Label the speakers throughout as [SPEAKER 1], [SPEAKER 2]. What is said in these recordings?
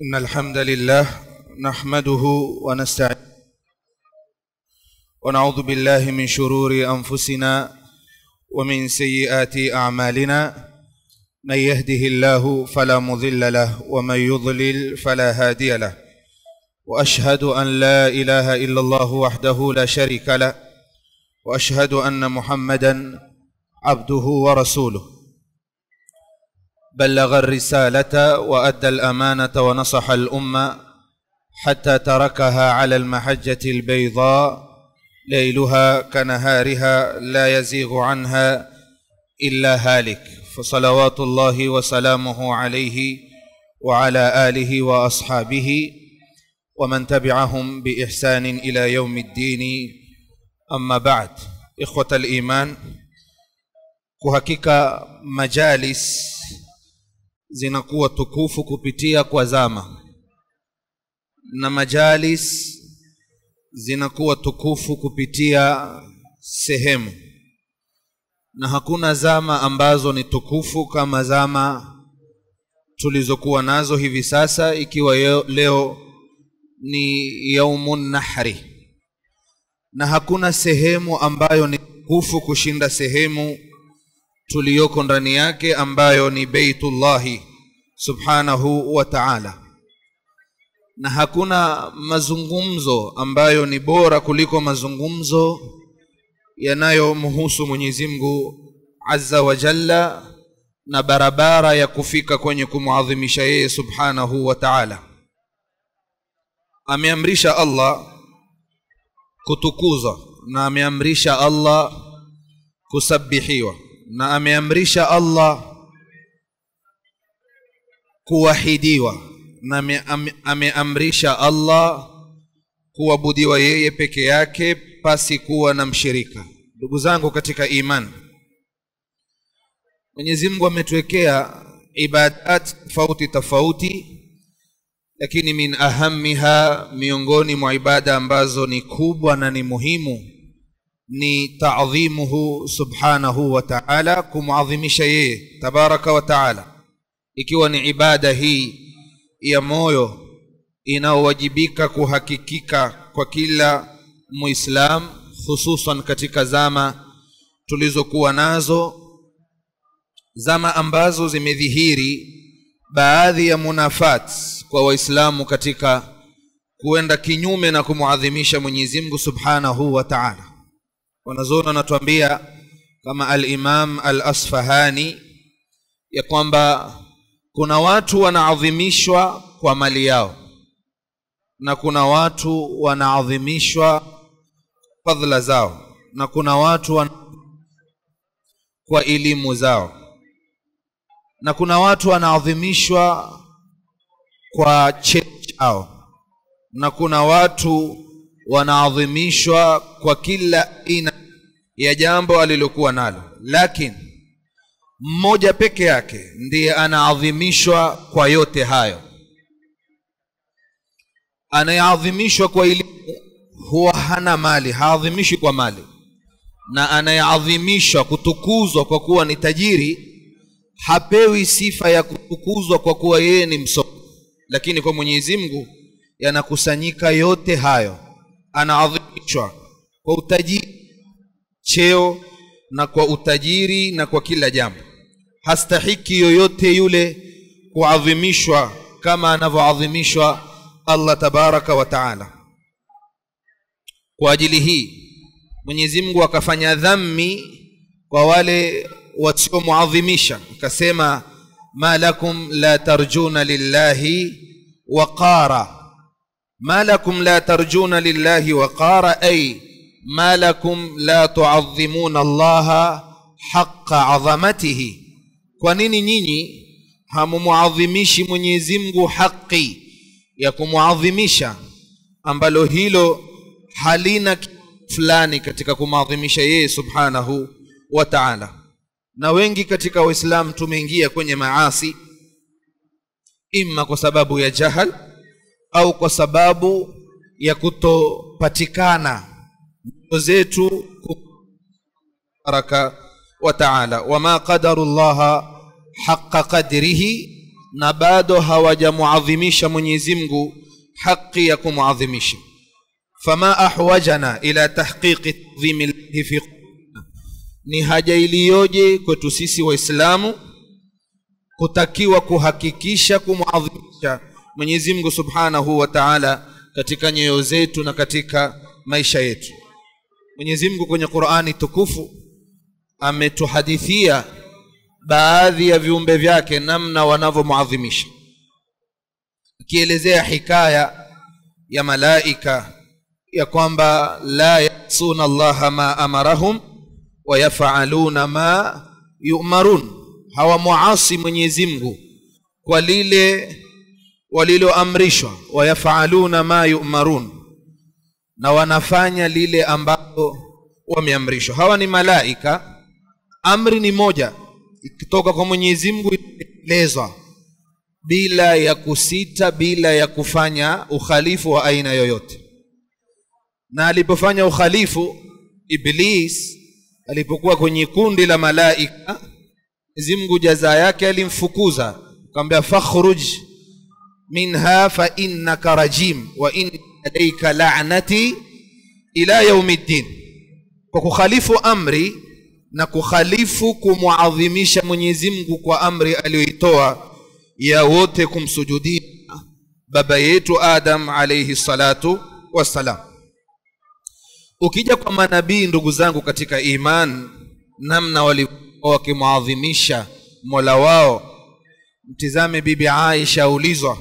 [SPEAKER 1] إن الحمد لله نحمده ونستعينه ونعوذ بالله من شرور أنفسنا ومن سيئات أعمالنا من يهده الله فلا مضل له ومن يضلل فلا هادي له وأشهد أن لا إله إلا الله وحده لا شريك له وأشهد أن محمدا عبده ورسوله بلغ الرسالة وأدى الأمانة ونصح الأمة حتى تركها على المحجة البيضاء ليلها كنهارها لا يزيغ عنها إلا هالك فصلوات الله وسلامه عليه وعلى آله وأصحابه ومن تبعهم بإحسان إلى يوم الدين أما بعد إخوة الإيمان kuhakika majalis zinakuwa tukufu kupitia kwa zama na majalis zinakuwa tukufu kupitia sehemu na hakuna zama ambazo ni tukufu kama zama tulizokuwa nazo hivi sasa ikiwa leo ni yaumun nahri na hakuna sehemu ambayo ni tukufu kushinda sehemu tuliyoko ndani yake ambayo ni Baitullahi subhanahu wa ta'ala na hakuna mazungumzo ambayo ni bora kuliko mazungumzo yanayomhusu Mwenyezi Mungu azza wa jalla na barabara ya kufika kwenye kumuadhimisha yeye subhanahu wa ta'ala. Ameamrisha Allah kutukuzwa na ameamrisha Allah kusabihiwa na ameamrisha Allah kuwahidiwa na ameamrisha Allah kuabudiwa yeye peke yake pasi kuwa na mshirika. Ndugu zangu katika imani, Mwenyezi Mungu ametuwekea ibadat tofauti lakini min ahammiha, miongoni mwa ibada ambazo ni kubwa na ni muhimu ni ta'dhimuhu subhanahu wa ta'ala, kumuadhimisha yeye tabaraka wa ta'ala, ikiwa ni ibada hii ya moyo inaowajibika kuhakikika kwa kila muislam, hususan katika zama tulizokuwa nazo, zama ambazo zimedhihiri baadhi ya munafat kwa waislamu katika kuenda kinyume na kumuadhimisha Mwenyezi Mungu subhanahu wa ta'ala. Wanazuoni wanatuambia kama al-Imam al-Asfahani ya kwamba kuna watu wanaadhimishwa kwa mali yao na kuna watu wanaadhimishwa fadhila zao na kuna watu kwa elimu zao na kuna watu wanaadhimishwa kwa cheo chao na kuna watu wanaadhimishwa kwa kila aina ya jambo alilokuwa nalo, lakini mmoja peke yake ndiye anaadhimishwa kwa yote hayo. Anayeadhimishwa kwa elimu huwa hana mali, haadhimishwi kwa mali, na anayeadhimishwa kutukuzwa kwa kuwa ni tajiri hapewi sifa ya kutukuzwa kwa kuwa yeye ni msomi, lakini kwa Mwenyezi Mungu yanakusanyika yote hayo. Anaadhimishwa kwa utajiri, cheo, na kwa utajiri na kwa kila jambo. Hastahiki yoyote yule kuadhimishwa kama anavyoadhimishwa Allah tabaraka wa taala. Kwa ajili hii Mwenyezi Mungu akafanya dhammi kwa wale wasiomuadhimisha, akasema ma lakum la tarjuna lillahi waqara. ما لكم لا ترجون لله وقارا، أي ما لكم لا تعظمون الله حق عظمته. kwa nini nyinyi hamumuadhimishi Mwenyezi Mungu haki ya kumuadhimisha, ambalo hilo halina fulani katika kumuadhimisha yeye subhanahu wa ta'ala. Na wengi katika waislamu tumeingia kwenye maasi, imma kwa sababu ya jahal au kwa sababu ya kutopatikana zetu baraka wa ta'ala. Wama qadarullaha haqqa qadrihi na bado hawajamuadhimisha Mwenyezi Mungu haki ya kumuadhimisha. Fama ahwajana ila tahqiqi ta'dhimi llahi fi qulubina, ni haja iliyoje kwetu sisi Waislamu kutakiwa kuhakikisha kumuadhimisha Mwenyezi Mungu Subhanahu wa Ta'ala katika nyoyo zetu na katika maisha yetu. Mwenyezi Mungu kwenye Qur'ani tukufu ametuhadithia baadhi ya viumbe vyake namna wanavyomuadhimisha, akielezea hikaya ya malaika ya kwamba la yasuna Allah ma amarahum wa yaf'aluna ma yu'marun, hawamuasi Mwenyezi Mungu kwa lile waliloamrishwa, wa yaf'aluna ma yu'marun, na wanafanya lile ambalo wameamrishwa. Hawa ni malaika, amri ni moja ikitoka kwa Mwenyezi Mungu ielezwa bila ya kusita, bila ya kufanya ukhalifu wa aina yoyote. Na alipofanya ukhalifu Iblis, alipokuwa kwenye kundi la malaika, Mwenyezi Mungu jaza yake alimfukuza, akamwambia fakhruj minha fa innaka rajim wa inna alayka la'nati ila yaumiddin. Kwa kukhalifu amri na kukhalifu kumuadhimisha Mwenyezi Mungu kwa amri aliyoitoa ya wote kumsujudia baba yetu Adam alayhi salatu wassalam. Ukija kwa manabii, ndugu zangu katika iman, namna walikuwa wakimuadhimisha Mola wao, mtizame bibi Aisha ulizwa,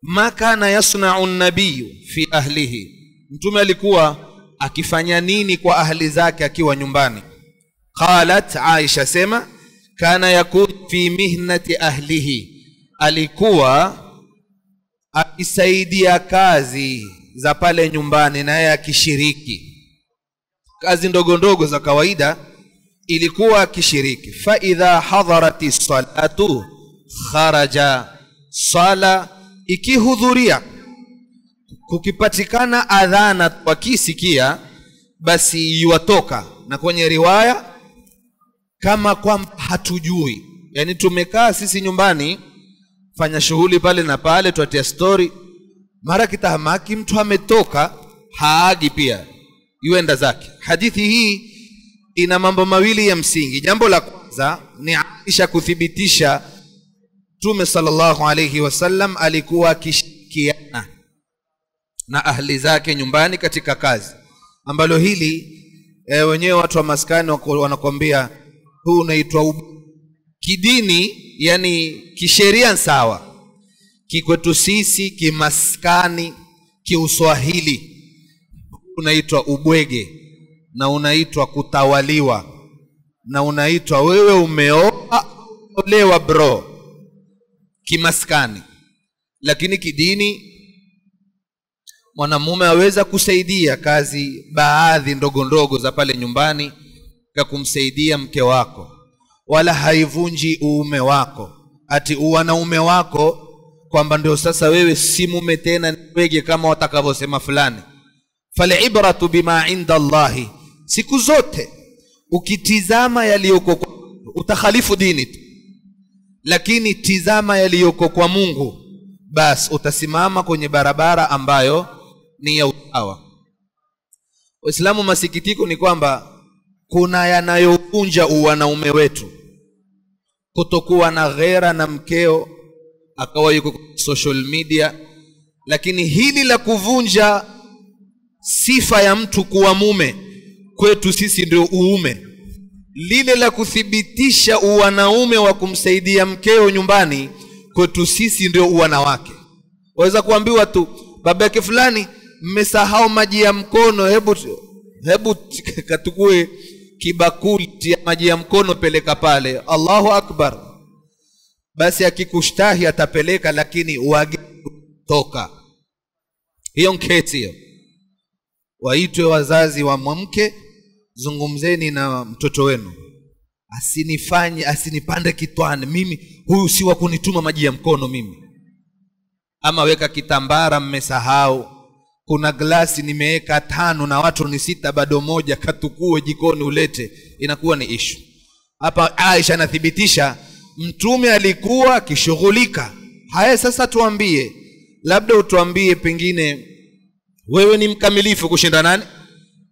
[SPEAKER 1] ma kana yasna'u an-nabiy fi ahlihi, mtume alikuwa akifanya nini kwa ahli zake akiwa nyumbani? Qalat, Aisha sema, kana yakun fi mihnati ahlihi, alikuwa akisaidia kazi za pale nyumbani, naye akishiriki kazi ndogo ndogo za kawaida, ilikuwa akishiriki. Fa idha hadarati salatu kharaja, sala ikihudhuria, kukipatikana adhana wakisikia, basi yuwatoka. Na kwenye riwaya kama kwamba hatujui, yani tumekaa sisi nyumbani fanya shughuli pale na pale, tuatia story, mara kitahamaki mtu ametoka, haagi pia, yuenda zake. Hadithi hii ina mambo mawili ya msingi. Jambo la kwanza ni Aisha kuthibitisha Mtume sallallahu alayhi wasallam alikuwa akishirikiana na ahli zake nyumbani katika kazi, ambalo hili wenyewe watu wa maskani wanakuambia huu unaitwa kidini, yani kisheria sawa, kikwetu sisi kimaskani kiuswahili unaitwa ubwege, na unaitwa kutawaliwa, na unaitwa wewe umeolewa bro, kimaskani. Lakini kidini mwanamume aweza kusaidia kazi baadhi ndogo ndogo za pale nyumbani kwa kumsaidia mke wako, wala haivunji uume wako ati uwanaume wako kwamba ndio sasa wewe si mume tena, niwege kama watakavyosema fulani. Fal ibratu bima inda Allahi, siku zote ukitizama yaliyoko utakhalifu dini tu, lakini tizama yaliyoko kwa Mungu, bas utasimama kwenye barabara ambayo ni ya usawa. Waislamu, masikitiko ni kwamba kuna yanayovunja uwanaume wetu, kutokuwa na ghera na mkeo akawa yuko social media. Lakini hili la kuvunja sifa ya mtu kuwa mume, kwetu sisi ndio uume. Lile la kuthibitisha uwanaume wa kumsaidia mkeo nyumbani, kwetu sisi ndio uwanawake. Waweza kuambiwa tu, baba yake fulani mmesahau maji ya mkono, hebu katukue kibakuli ya maji ya mkono, peleka pale. Allahu akbar. Basi akikushtahi atapeleka, lakini toka. Hiyo nketi hiyo. Waitwe wazazi wa mwanamke, zungumzeni na mtoto wenu, asinipande kitwani, mimi huyu si wa kunituma maji ya mkono mimi. Ama weka kitambara, mmesahau kuna glasi nimeweka 5 na watu ni 6, bado moja, katukue jikoni ulete, inakuwa ni issue. Hapa Aisha anathibitisha mtume alikuwa akishughulika. Haya sasa tuambie, labda utuambie pengine wewe ni mkamilifu kushinda nani?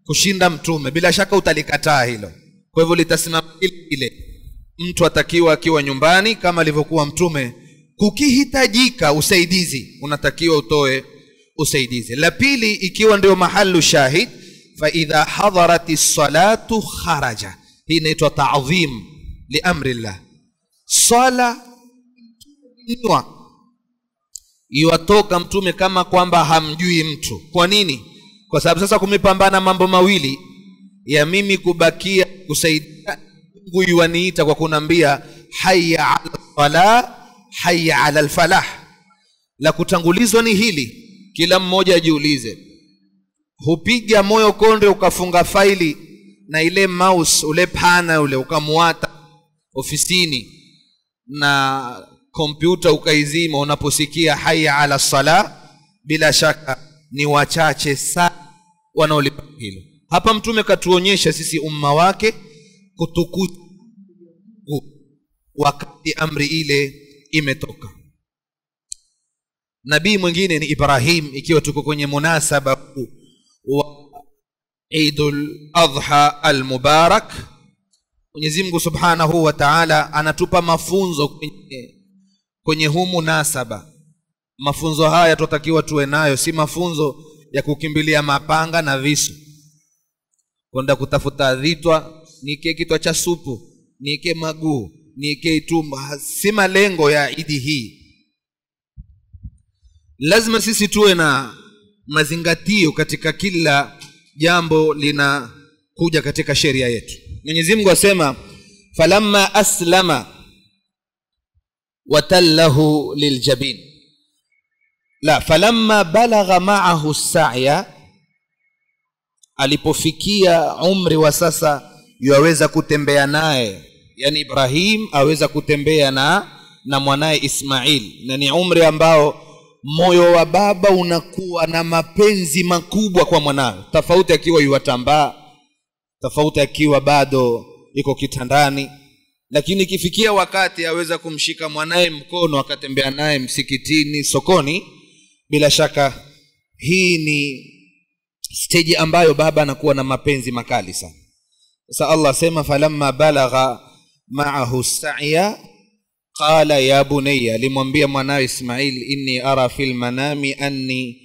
[SPEAKER 1] Kushinda mtume. Bila shaka utalikataa hilo. Kwa hivyo litasimama ile mtu atakiwa akiwa nyumbani kama alivyokuwa mtume, kukihitajika usaidizi unatakiwa utoe usaidizi. La pili, ikiwa ndio mahalu shahid, fa idha hadaratis salatu kharaja. Hii inaitwa ta'dhim li amri Allah. Sala iwatoka mtume kama kwamba hamjui mtu. Kwa nini? Kwa sababu sasa kumepambana mambo mawili ya mimi kubakia kusaidia. Mungu yuaniita kwa kunambia hayya ala salah, hayya ala alfalah. La kutangulizwa ni hili. Kila mmoja ajiulize, hupiga moyo konde ukafunga faili na ile mouse ule pana ule ukamuata ofisini na kompyuta ukaizima unaposikia hayya ala salah? Bila shaka ni wachache sana wanaolipa hilo. Hapa mtume katuonyesha sisi umma wake kutukuza wakati amri ile imetoka. Nabii mwingine ni Ibrahim, ikiwa tuko kwenye munasaba wa Eidul Adha al-Mubarak. Mwenyezi Mungu Subhanahu wa Ta'ala anatupa mafunzo kwenye huu munasaba. Mafunzo haya tutakiwa tuwe nayo, si mafunzo ya kukimbilia mapanga na visu, kwenda kutafuta dhitwa, nike kitwa cha supu, nike maguu, nike itumba. Si malengo ya idi hii. Lazima sisi tuwe na mazingatio katika kila jambo linakuja katika sheria yetu. Mwenyezi Mungu asema falamma aslama watallahu liljabin. La, falamma balagha ma'ahu as-sa'ya, alipofikia umri wa sasa yuweza kutembea naye, yani Ibrahim aweza kutembea na mwanae Ismail, na ni umri ambao moyo wa baba unakuwa na mapenzi makubwa kwa mwanawe, tofauti akiwa yuwatambaa, tofauti akiwa bado iko kitandani. Lakini ikifikia wakati aweza kumshika mwanae mkono akatembea naye msikitini, sokoni, bila shaka hii ni stage ambayo baba anakuwa na mapenzi makali sana. Sasa Allah sema falamma balagha ma'ahu as-sa'ya qala ya bunayya, limwambia mwanae Ismail, inni ara fil manami anni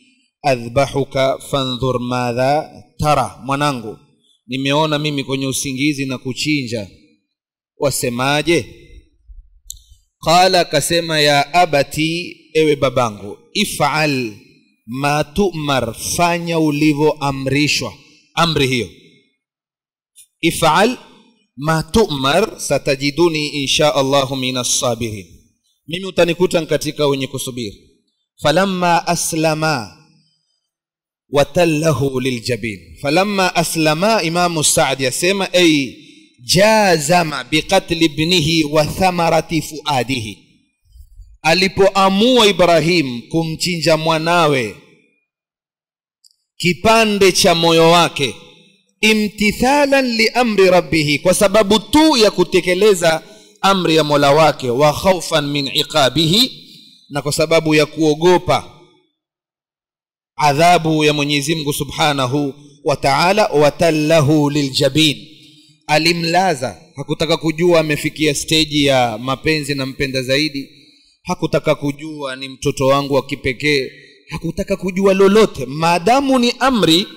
[SPEAKER 1] adhbahuka fanzur madha tara. Mwanangu, nimeona mimi kwenye usingizi na kuchinja, wasemaje? Qala, kasema ya abati, ewe babangu, if'al ma tu'mar, fanya ulivyoamrishwa. Amri hiyo, if'al ma tu'mar satajiduni insha Allah minas sabirin, mimi utanikuta katika wenye kusubiri. Falamma aslama watallahu liljabin. Falamma aslama, Imam Sa'di yasema ay jazama biqatl ibnihi wa thamarati fuadihi, alipoamua Ibrahim kumchinja mwanawe kipande cha moyo wake, imtithalan li amri rabbih, kwa sababu tu ya kutekeleza amri ya Mola wake, wa khawfan min iqabihi, na kwa sababu ya kuogopa adhabu ya Mwenyezi Mungu Subhanahu wa Ta'ala. Watallahu liljabin, alimlaza. Hakutaka kujua amefikia stage ya mapenzi na mpenda zaidi, hakutaka kujua ni mtoto wangu wa kipekee, hakutaka kujua lolote, maadamu ni amri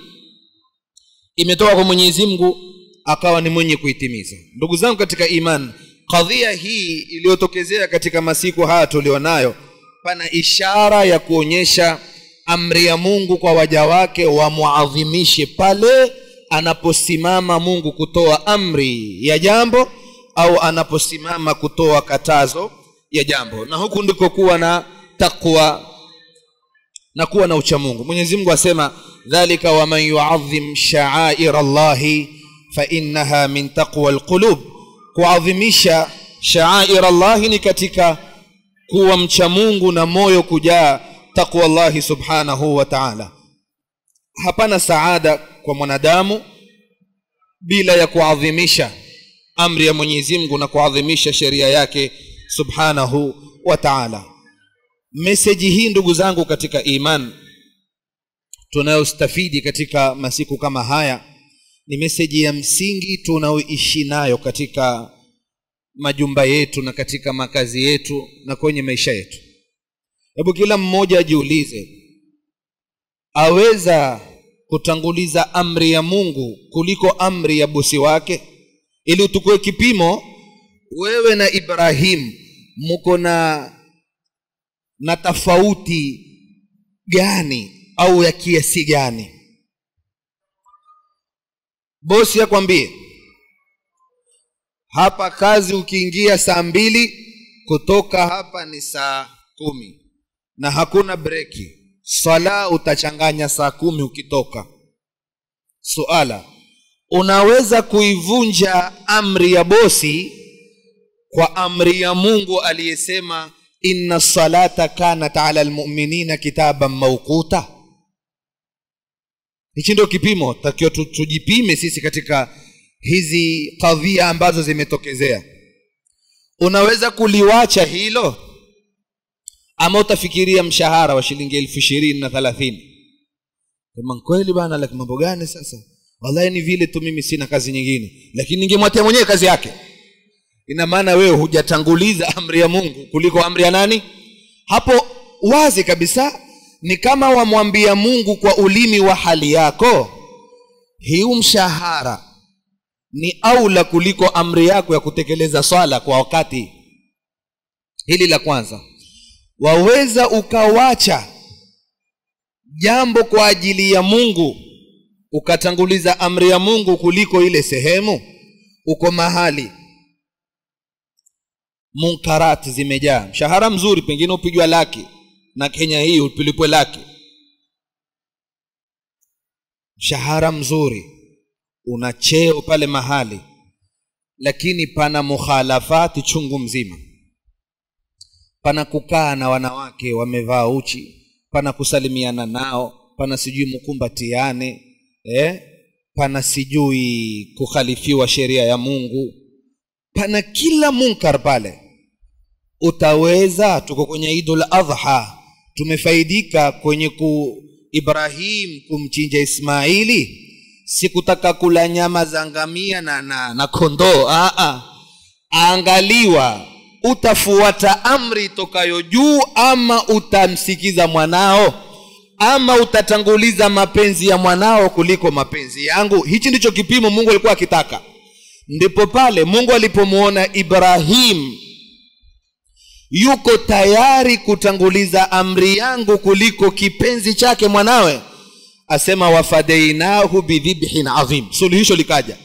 [SPEAKER 1] imetoka kwa Mwenyezi Mungu, akawa ni mwenye kuitimiza. Ndugu zangu katika iman, kadhia hii iliyotokezea katika masiku haya tulionayo, pana ishara ya kuonyesha amri ya Mungu kwa waja wake wamuadhimishe pale anaposimama Mungu kutoa amri ya jambo au anaposimama kutoa katazo ya jambo. Na huku ndiko kuwa na takwa na kuwa na ucha Mungu. Mwenyezi Mungu asema dhalika wa man yu'azzim sha'air Allah fa innaha min taqwa alqulub, kuadhimisha sha'air Allah ni katika kuwa mcha Mungu na moyo kujaa taqwa Allah subhanahu wa ta'ala. Hapana saada kwa mwanadamu bila ya kuadhimisha amri ya Mwenyezi Mungu na kuadhimisha sheria yake subhanahu wa ta'ala. Message hii ndugu zangu katika iman tunayostafidi katika masiku kama haya ni message ya msingi tunaoishi nayo katika majumba yetu na katika makazi yetu na kwenye maisha yetu. Hebu kila mmoja ajiulize, aweza kutanguliza amri ya Mungu kuliko amri ya bosi wake? Ili utukue kipimo, wewe na Ibrahim mko na tofauti gani au ya kiasi gani? Bosi akwambie hapa kazi ukiingia saa 2, kutoka hapa ni saa 10 na hakuna breki. Swala utachanganya saa 10 ukitoka. Suala, unaweza kuivunja amri ya bosi kwa amri ya Mungu aliyesema inna salata kanat ala almu'minina kitaban mawquta? Hichi ndio kipimo takio tujipime sisi katika hizi kadhia ambazo zimetokezea. Unaweza kuliwacha hilo ama utafikiria mshahara wa shilingi 20,000 na 30? Kama kweli bana, lakini mambo gani sasa? Wallahi ni vile tu mimi sina kazi nyingine, lakini ningemwatia mwenyewe kazi yake. Ina maana wewe hujatanguliza amri ya Mungu kuliko amri ya nani? Hapo wazi kabisa ni kama wamwambia Mungu kwa ulimi wa hali yako, hii mshahara ni aula kuliko amri yako ya kutekeleza swala kwa wakati. Hili la kwanza. Waweza ukawacha jambo kwa ajili ya Mungu ukatanguliza amri ya Mungu kuliko ile sehemu. Uko mahali munkarati zimejaa, mshahara mzuri pengine upigwa laki, na Kenya hii upilipwe laki. Mshahara mzuri, una cheo pale mahali, lakini pana mukhalafati chungu mzima. Pana kukaa na wanawake wamevaa uchi, pana kusalimiana nao, pana sijui mkumbatiane, pana sijui kukhalifiwa sheria ya Mungu, pana kila munkar pale. Utaweza? Tuko kwenye Eidul Adha, tumefaidika kwenye Ibrahim kumchinja Ismaili, sikutaka kula nyama za ngamia na kondoo. Angaliwa, utafuata amri tokayo juu ama utamsikiza mwanao, ama utatanguliza mapenzi ya mwanao kuliko mapenzi yangu. Hichi ndicho kipimo Mungu alikuwa akitaka. Ndipo pale Mungu alipomuona Ibrahim yuko tayari kutanguliza amri yangu kuliko kipenzi chake mwanawe, asema wafadainahu bidhibhin adhim. Suluhisho likaja,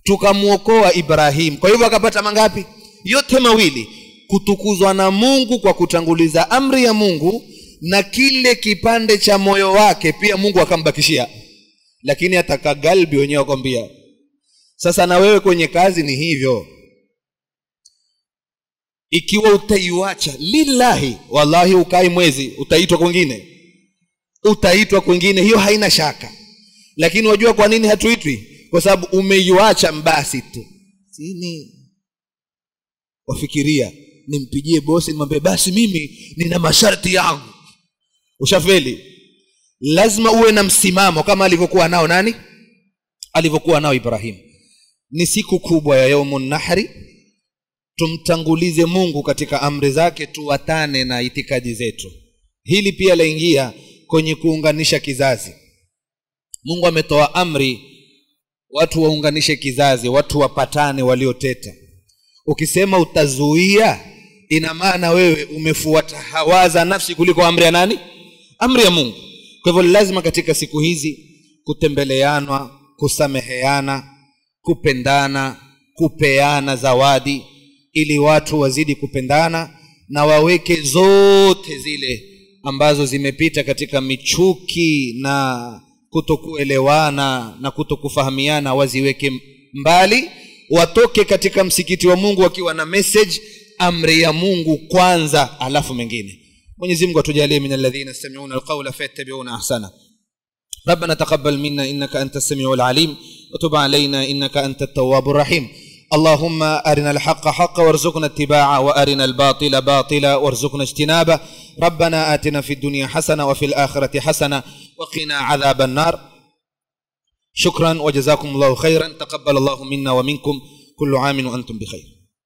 [SPEAKER 1] tukamuokoa Ibrahim. Kwa hivyo akapata mangapi? Yote mawili, kutukuzwa na Mungu kwa kutanguliza amri ya Mungu, na kile kipande cha moyo wake pia Mungu akambakishia. Lakini ataka galbi wenyewe akwambia. Sasa na wewe kwenye kazi ni hivyo. Ikiwa utaiwacha lillahi, wallahi ukai mwezi utaitwa kwingine, hiyo haina shaka. Lakini wajua kwa nini hatuitwi? Kwa sababu umeiacha mbasi tu. Sini wafikiria nimpigie bosi nimwambie basi mimi nina masharti yangu. Ushafeli. Lazima uwe na msimamo kama alivyokuwa nao nani? Alivyokuwa nao Ibrahim. Ni siku kubwa ya yaumun nahri, tumtangulize Mungu katika amri zake, tuwatane na itikadi zetu. Hili pia laingia kwenye kuunganisha kizazi. Mungu ametoa amri watu waunganishe kizazi, watu wapatane walioteta. Ukisema utazuia, ina maana wewe umefuata hawaza nafsi kuliko amri ya nani? Amri ya Mungu. Kwa hivyo lazima katika siku hizi kutembeleanwa, kusameheana, kupendana, kupeana zawadi, ili watu wazidi kupendana na waweke zote zile ambazo zimepita katika michuki na kutokuelewana na kutokufahamiana, waziweke mbali, watoke katika msikiti wa Mungu wakiwa na message amri ya Mungu kwanza alafu mengine. Mwenyezi Mungu atujalie min alladhina yastami'una alqawla fayattabi'una ahsana. ربنا تقبل منا إنك أنت السميع العليم وتب علينا إنك أنت التواب الرحيم. اللهم أرنا الحق حقا وارزقنا اتباعه وأرنا الباطل باطلا وارزقنا اجتنابه. ربنا آتنا في الدنيا حسنة وفي الآخرة حسنة وقنا عذاب النار. شكرا وجزاكم الله خيرا. تقبل الله منا ومنكم. كل عام وأنتم بخير.